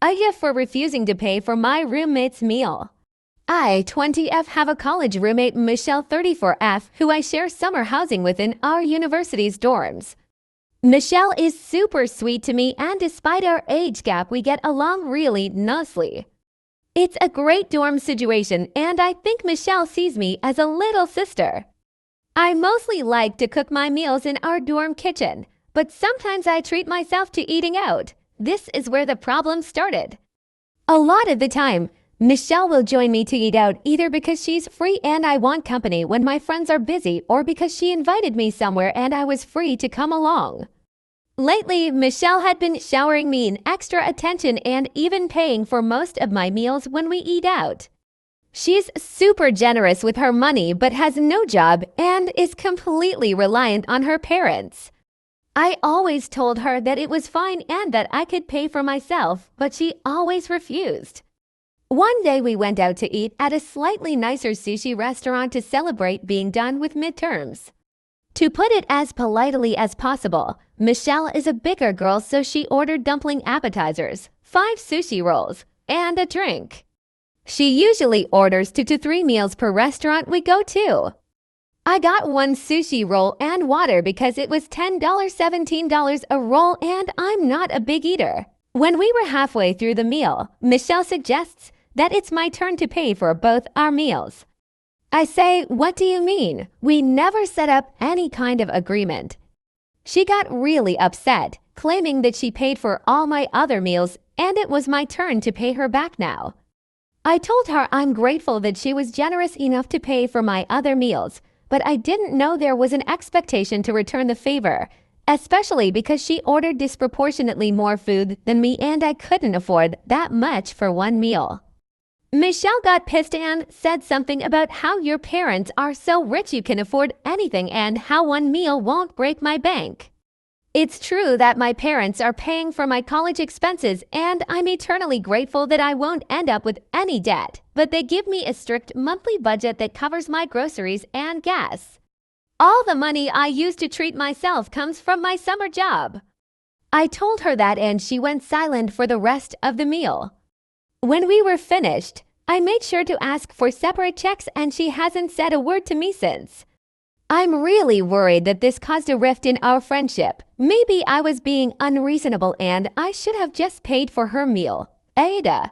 AITA for refusing to pay for my roommate's meal. I, 20F, have a college roommate, Michelle, 34F, who I share summer housing with in our university's dorms. Michelle is super sweet to me, and despite our age gap, we get along really nicely. It's a great dorm situation, and I think Michelle sees me as a little sister. I mostly like to cook my meals in our dorm kitchen, but sometimes I treat myself to eating out. This is where the problem started. A lot of the time, Michelle will join me to eat out either because she's free and I want company when my friends are busy, or because she invited me somewhere and I was free to come along. Lately, Michelle had been showering me in extra attention and even paying for most of my meals when we eat out. She's super generous with her money but has no job and is completely reliant on her parents. I always told her that it was fine and that I could pay for myself, but she always refused. One day we went out to eat at a slightly nicer sushi restaurant to celebrate being done with midterms. To put it as politely as possible, Michelle is a bigger girl, so she ordered dumpling appetizers, 5 sushi rolls, and a drink. She usually orders 2 to 3 meals per restaurant we go to. I got 1 sushi roll and water because it was $10, $17 a roll, and I'm not a big eater. When we were halfway through the meal, Michelle suggests that it's my turn to pay for both our meals. I say, "What do you mean? We never set up any kind of agreement." She got really upset, claiming that she paid for all my other meals and it was my turn to pay her back now. I told her I'm grateful that she was generous enough to pay for my other meals, but I didn't know there was an expectation to return the favor, especially because she ordered disproportionately more food than me and I couldn't afford that much for one meal. Michelle got pissed and said something about how your parents are so rich you can afford anything and how one meal won't break my bank. It's true that my parents are paying for my college expenses and I'm eternally grateful that I won't end up with any debt, but they give me a strict monthly budget that covers my groceries and gas. All the money I use to treat myself comes from my summer job. I told her that and she went silent for the rest of the meal. When we were finished, I made sure to ask for separate checks and she hasn't said a word to me since. I'm really worried that this caused a rift in our friendship. Maybe I was being unreasonable and I should have just paid for her meal. AITA.